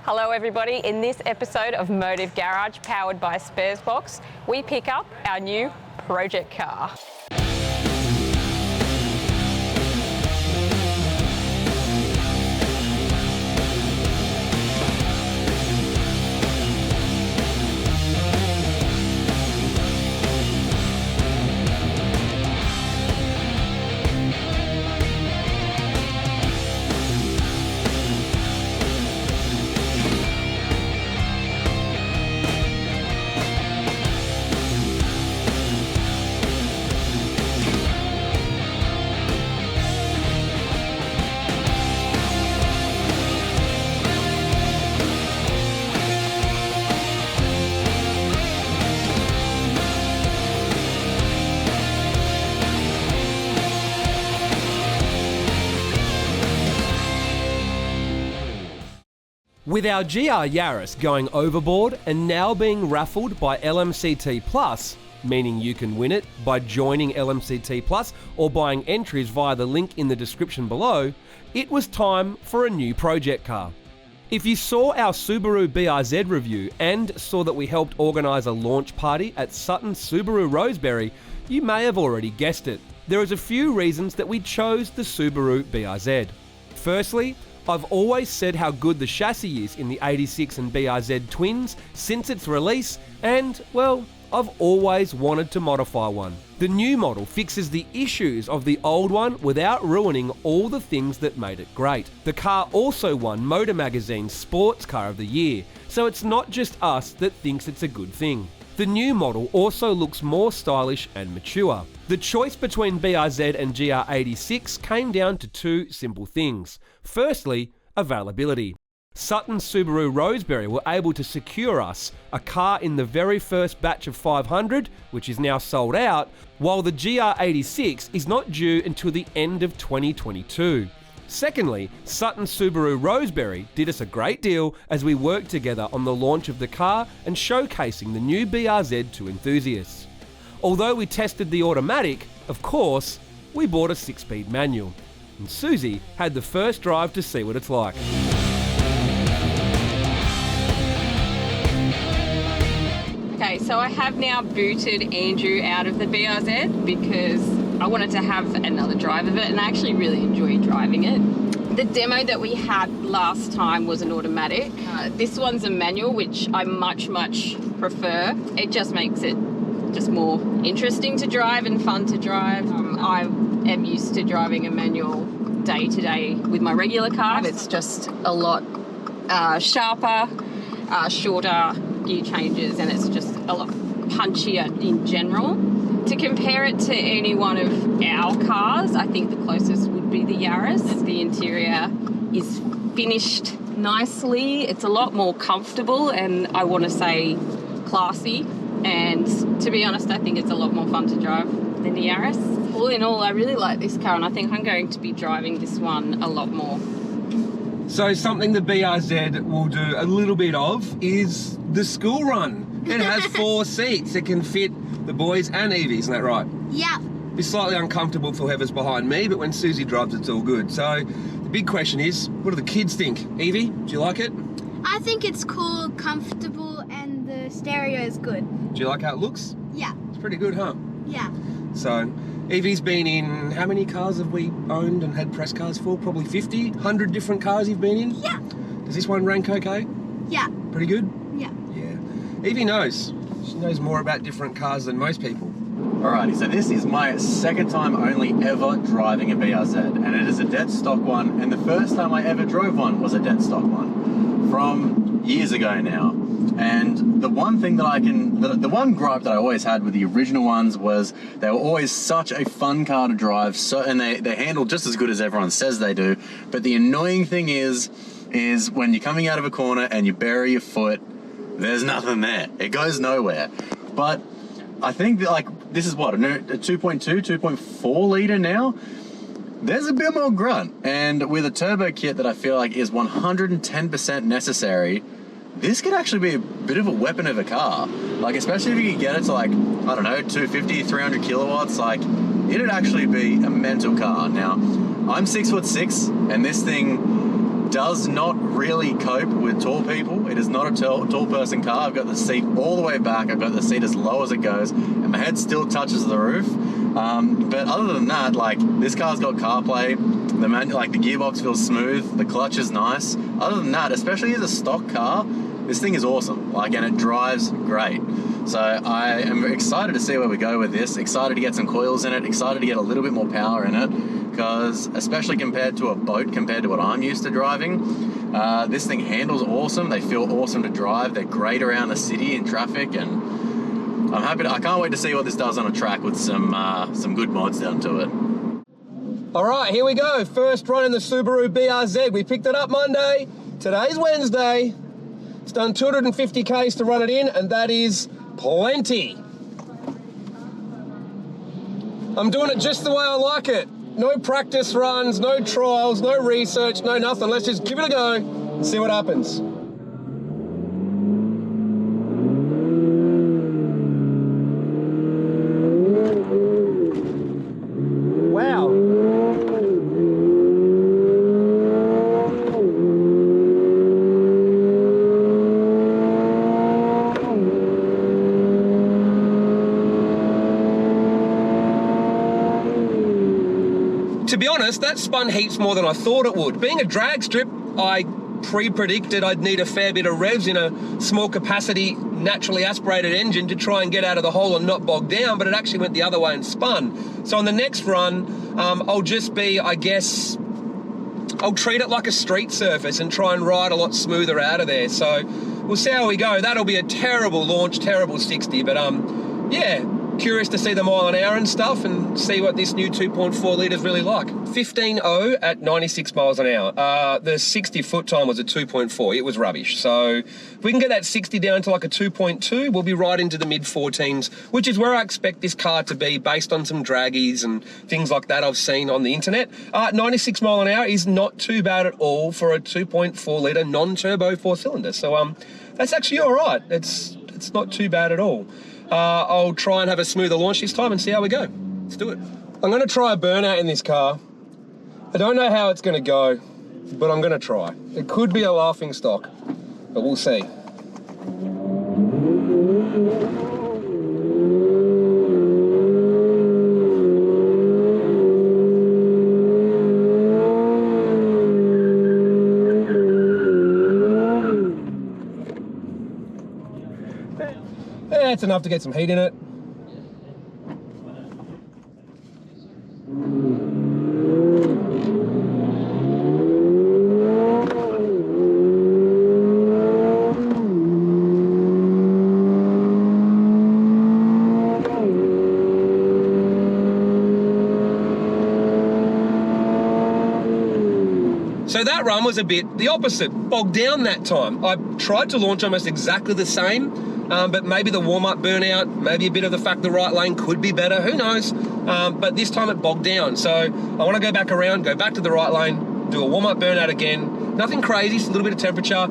Hello everybody, in this episode of Motive Garage powered by Sparesbox, we pick up our new project car. With our GR Yaris going overboard and now being raffled by LMCT Plus, meaning you can win it by joining LMCT Plus or buying entries via the link in the description below, it was time for a new project car. If you saw our Subaru BRZ review and saw that we helped organise a launch party at Sutton Subaru Rosebery, you may have already guessed it. There is a few reasons that we chose the Subaru BRZ. Firstly, I've always said how good the chassis is in the 86 and BRZ twins since its release, and, well, I've always wanted to modify one. The new model fixes the issues of the old one without ruining all the things that made it great. The car also won Motor Magazine's Sports Car of the Year, so it's not just us that thinks it's a good thing. The new model also looks more stylish and mature. The choice between BRZ and GR86 came down to two simple things. Firstly, availability. Sutton Subaru Rosebery were able to secure us a car in the very first batch of 500, which is now sold out, while the GR86 is not due until the end of 2022. Secondly, Sutton Subaru Rosebery did us a great deal as we worked together on the launch of the car and showcasing the new BRZ to enthusiasts. Although we tested the automatic, of course, we bought a 6-speed manual. And Susie had the first drive to see what it's like. Okay, so I have now booted Andrew out of the BRZ because I wanted to have another drive of it, and I actually really enjoy driving it. The demo that we had last time was an automatic. This one's a manual, which I much prefer. It just makes it just more interesting to drive and fun to drive. I am used to driving a manual day to day with my regular car. It's just a lot sharper, shorter gear changes, and it's just a lot punchier in general. To compare it to any one of our cars, I think the closest would be the Yaris. The interior is finished nicely. It's a lot more comfortable and I want to say classy. And to be honest, I think it's a lot more fun to drive than the Yaris. All in all, I really like this car and I think I'm going to be driving this one a lot more. So something the BRZ will do a little bit of is the school run. It has 4 seats. It can fit the boys and Evie, isn't that right? Yeah. Be slightly uncomfortable for whoever's behind me, but when Susie drives, it's all good. So the big question is, what do the kids think? Evie, do you like it? I think it's cool, comfortable, and the stereo is good. Do you like how it looks? Yeah. It's pretty good, huh? Yeah. So Evie's been in, how many cars have we owned and had press cars for? Probably 50, 100 different cars you've been in? Yeah. Does this one rank okay? Yeah. Pretty good? Yeah. Yeah. Evie knows. She knows more about different cars than most people. Alrighty, so this is my second time only ever driving a BRZ, and it is a dead stock one, and the first time I ever drove one was a dead stock one from years ago now. And the one thing that the one gripe that I always had with the original ones was they were always such a fun car to drive, and they handle just as good as everyone says they do, but the annoying thing is when you're coming out of a corner and you bury your foot, there's nothing there. It goes nowhere. But I think that, like, this is what, a 2.2, 2.4 litre now? There's a bit more grunt. And with a turbo kit that I feel like is 110% necessary, this could actually be a bit of a weapon of a car. Like, especially if you could get it to, like, I don't know, 250, 300 kilowatts, like, it'd actually be a mental car. Now, I'm 6'6", and this thing does not really cope with tall people. It is not a tall person car. I've got the seat all the way back. I've got the seat as low as it goes, and my head still touches the roof. But other than that, like, this car's got CarPlay. The gearbox feels smooth. The clutch is nice. Other than that, especially as a stock car, this thing is awesome. Like, and it drives great. So I am excited to see where we go with this. Excited to get some coils in it. Excited to get a little bit more power in it. Because especially compared to a boat, compared to what I'm used to driving, this thing handles awesome. They feel awesome to drive. They're great around the city in traffic, and I can't wait to see what this does on a track with some good mods done to it. All right, here we go. First run in the Subaru BRZ. We picked it up Monday. Today's Wednesday. It's done 250 Ks to run it in, and that is plenty. I'm doing it just the way I like it. No practice runs, no trials, no research, no nothing. Let's just give it a go and see what happens. Wow. To be honest, that spun heaps more than I thought it would. Being a drag strip, I pre-predicted I'd need a fair bit of revs in a small capacity, naturally aspirated engine to try and get out of the hole and not bog down, but it actually went the other way and spun. So on the next run, I'll just be, I guess, I'll treat it like a street surface and try and ride a lot smoother out of there. So we'll see how we go. That'll be a terrible launch, terrible 60, but yeah. Curious to see the mile an hour and stuff and see what this new 2.4 litres really like. 15.0 at 96 miles an hour. The 60 foot time was a 2.4. It was rubbish. So if we can get that 60 down to like a 2.2, we'll be right into the mid 14s, which is where I expect this car to be based on some draggies and things like that I've seen on the internet. 96 mile an hour is not too bad at all for a 2.4 litre non-turbo 4-cylinder. So that's actually all right. It's not too bad at all. I'll try and have a smoother launch this time and see how we go. Let's do it. I'm going to try a burnout in this car. I don't know how it's going to go, but I'm going to try. It could be a laughing stock, but we'll see. Yeah, it's enough to get some heat in it. So that run was a bit the opposite, bogged down that time. I tried to launch almost exactly the same, but maybe the warm-up burnout, maybe a bit of the fact the right lane could be better, who knows? But this time it bogged down. So I want to go back around, go back to the right lane, do a warm-up burnout again. Nothing crazy, just a little bit of temperature,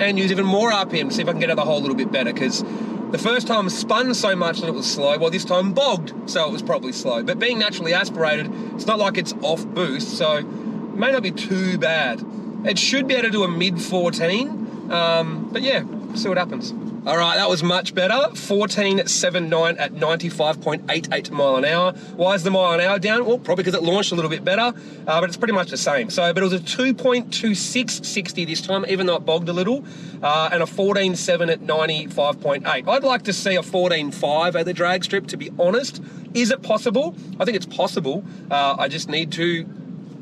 and use even more RPM to see if I can get out of the hole a little bit better, because the first time spun so much that it was slow, while this time bogged, so it was probably slow. But being naturally aspirated, it's not like it's off boost, so it may not be too bad. It should be able to do a mid 14, but yeah, see what happens. All right, that was much better. 14.79 at 95.88 mile an hour. Why is the mile an hour down? Well, probably because it launched a little bit better, but it's pretty much the same. So, but it was a 2.26 60 this time, even though it bogged a little, and a 14.7 at 95.8. I'd like to see a 14.5 at the drag strip, to be honest. Is it possible? I think it's possible. I just need to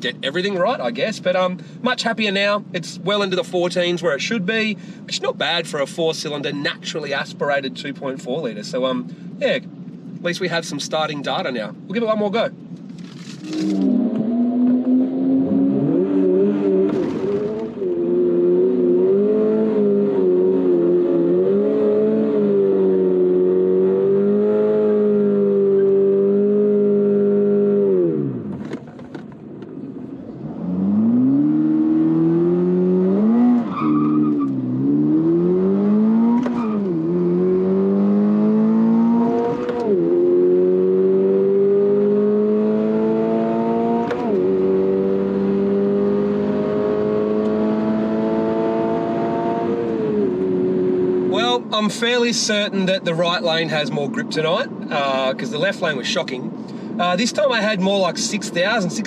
get everything right, I guess, but much happier now. It's well into the 14s where it should be, which is not bad for a 4-cylinder naturally aspirated 2.4 litre. So yeah, at least we have some starting data now. We'll give it one more go. I'm fairly certain that the right lane has more grip tonight because the left lane was shocking. This time I had more like 6,500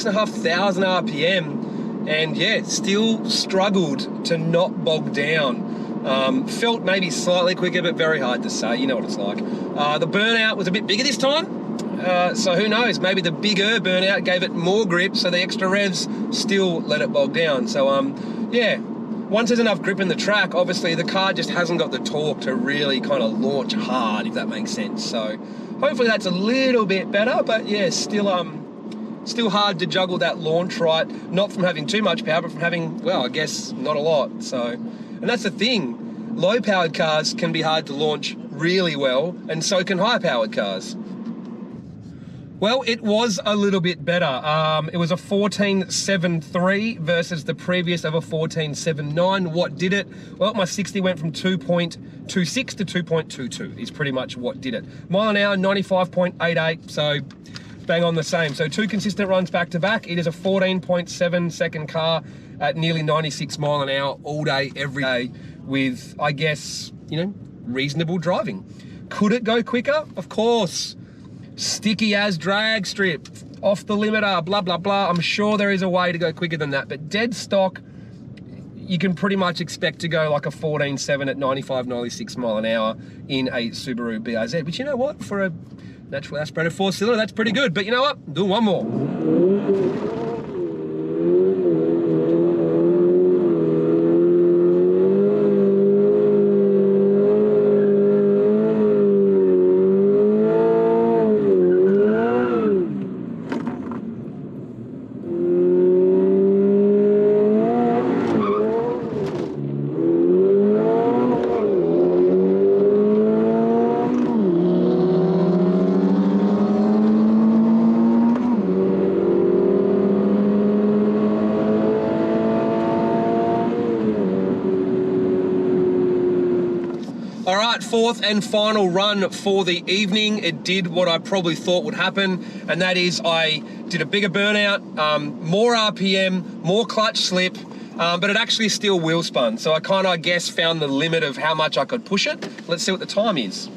RPM, and yeah, still struggled to not bog down. Felt maybe slightly quicker, but very hard to say. You know what it's like. The burnout was a bit bigger this time, so who knows? Maybe the bigger burnout gave it more grip, so the extra revs still let it bog down. So yeah. Once there's enough grip in the track, obviously the car just hasn't got the torque to really kind of launch hard, if that makes sense. So hopefully that's a little bit better, but yeah, still hard to juggle that launch right, not from having too much power, but from having, well, I guess not a lot. So, and that's the thing, low powered cars can be hard to launch really well, and so can high powered cars. Well, it was a little bit better. It was a 14.73 versus the previous of a 14.79. What did it? Well, my 60 went from 2.26 to 2.22 is pretty much what did it. Mile an hour, 95.88, so bang on the same. So 2 consistent runs back to back. It is a 14.7 second car at nearly 96 mile an hour all day, every day with, I guess, you know, reasonable driving. Could it go quicker? Of course. Sticky as drag strip, off the limiter, blah, blah, blah. I'm sure there is a way to go quicker than that, but dead stock, you can pretty much expect to go like a 14.7 at 95, 96 mile an hour in a Subaru BRZ, which you know what, for a natural aspirated 4-cylinder, that's pretty good. But you know what, do one more. All right, fourth and final run for the evening. It did what I probably thought would happen, and that is I did a bigger burnout, more RPM, more clutch slip, but it actually still wheel spun. So I kind of, I guess, found the limit of how much I could push it. Let's see what the time is.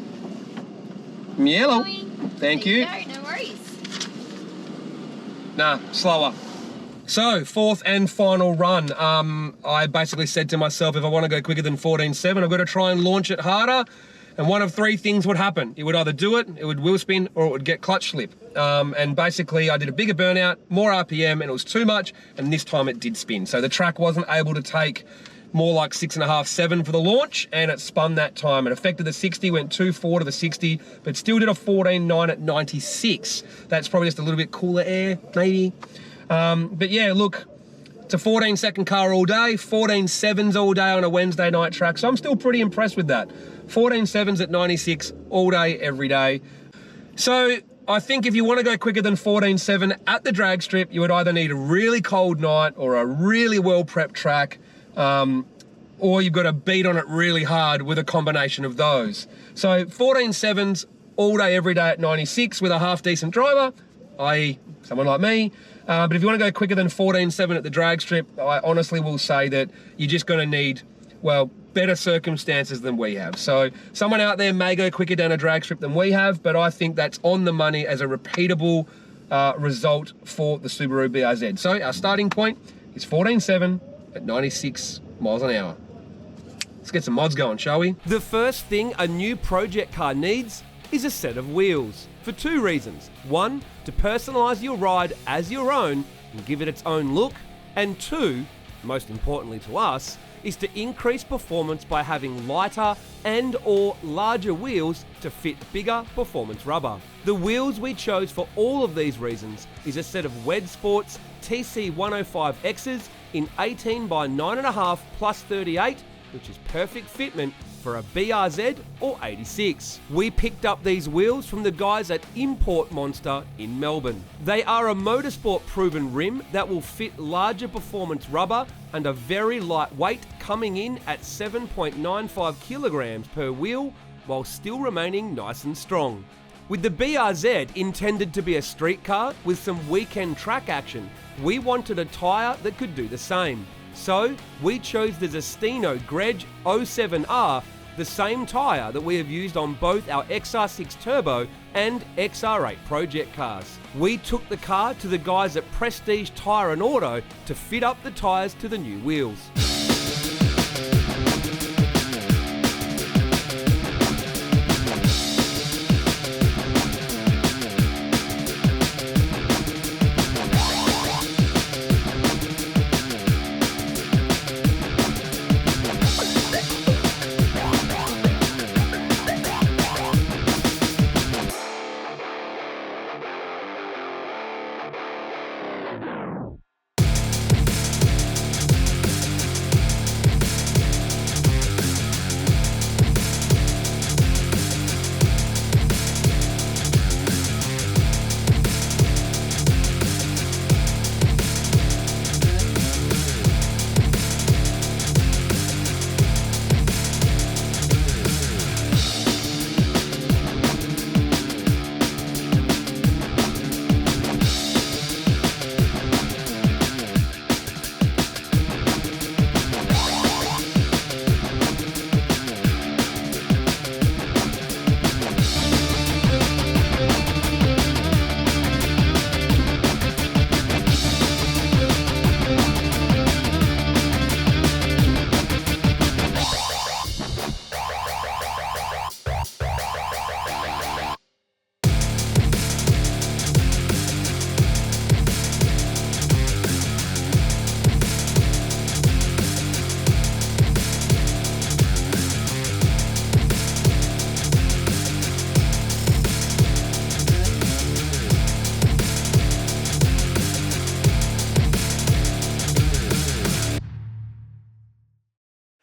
Yellow. Thank you. No worries. Nah, slower. So, fourth and final run. I basically said to myself, if I want to go quicker than 14.7, I've got to try and launch it harder. And one of three things would happen. It would either do it, it would wheel spin, or it would get clutch slip. And basically, I did a bigger burnout, more RPM, and it was too much, and this time it did spin. So the track wasn't able to take more like 6.5, 7 for the launch, and it spun that time. It affected the 60, went 2.4 to the 60, but still did a 14.9 at 96. That's probably just a little bit cooler air, maybe. But yeah, look, it's a 14-second car all day, 14.7s all day on a Wednesday night track, so I'm still pretty impressed with that. 14.7s at 96 all day, every day. So I think if you want to go quicker than 14.7 at the drag strip, you would either need a really cold night or a really well-prepped track, or you've got to beat on it really hard with a combination of those. So 14.7s all day, every day at 96 with a half-decent driver, i.e. someone like me. But if you want to go quicker than 14.7 at the drag strip, I honestly will say that you're just going to need, well, better circumstances than we have. So someone out there may go quicker down a drag strip than we have, but I think that's on the money as a repeatable result for the Subaru BRZ. So our starting point is 14.7 at 96 miles an hour. Let's get some mods going, shall we? The first thing a new project car needs is a set of wheels, for two reasons. One, to personalise your ride as your own and give it its own look, and two, most importantly to us, is to increase performance by having lighter and or larger wheels to fit bigger performance rubber. The wheels we chose for all of these reasons is a set of Wed Sports TC105Xs in 18 by 9.5 plus 38, which is perfect fitment for a BRZ or 86. We picked up these wheels from the guys at Import Monster in Melbourne. They are a motorsport proven rim that will fit larger performance rubber and are very lightweight, coming in at 7.95 kilograms per wheel while still remaining nice and strong. With the BRZ intended to be a street car with some weekend track action, we wanted a tyre that could do the same. So we chose the Zestino Grej 07R the same tyre that we have used on both our XR6 Turbo and XR8 project cars. We took the car to the guys at Prestige Tyre and Auto to fit up the tyres to the new wheels.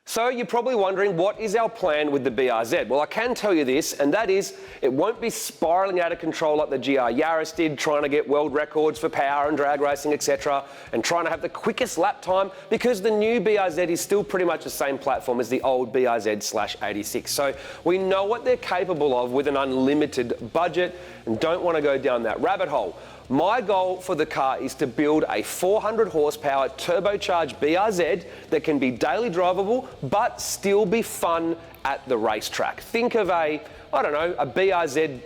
So you're probably wondering, what is our plan with the BRZ? Well, I can tell you this, and that is it won't be spiralling out of control like the GR Yaris did, trying to get world records for power and drag racing, etc., and trying to have the quickest lap time, because the new BRZ is still pretty much the same platform as the old BRZ/86. So we know what they're capable of with an unlimited budget and don't want to go down that rabbit hole. My goal for the car is to build a 400 horsepower turbocharged BRZ that can be daily drivable but still be fun at the racetrack. Think of a BRZ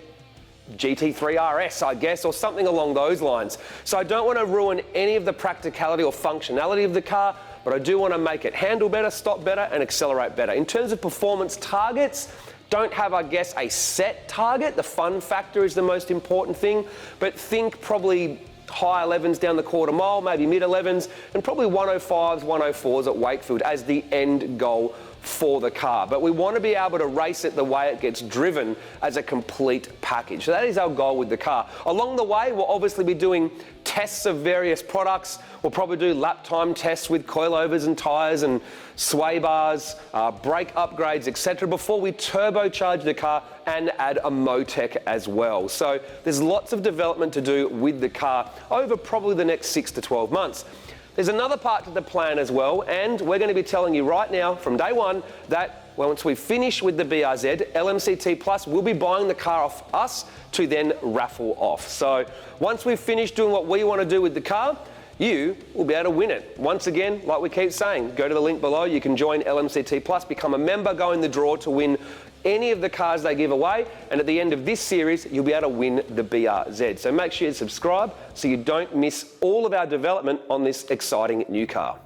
GT3 RS, I guess, or something along those lines. So I don't want to ruin any of the practicality or functionality of the car, but I do want to make it handle better, stop better, and accelerate better. In terms of performance targets, don't have, I guess, a set target. The fun factor is the most important thing, but think probably high 11s down the quarter mile, maybe mid 11s, and probably 105s, 104s at Wakefield as the end goal for the car. But we want to be able to race it the way it gets driven as a complete package. So that is our goal with the car. Along the way, we'll obviously be doing tests of various products. We'll probably do lap time tests with coilovers and tyres and sway bars, brake upgrades, etc., before we turbocharge the car and add a Motec as well. So there's lots of development to do with the car over probably the next 6 to 12 months. There's another part to the plan as well, and we're going to be telling you right now from day one that once we finish with the BRZ, LMCT Plus will be buying the car off us to then raffle off. So once we've finished doing what we want to do with the car, you will be able to win it. Once again, like we keep saying, go to the link below. You can join LMCT Plus, become a member, go in the draw to win any of the cars they give away, and at the end of this series you'll be able to win the BRZ. So make sure you subscribe so you don't miss all of our development on this exciting new car.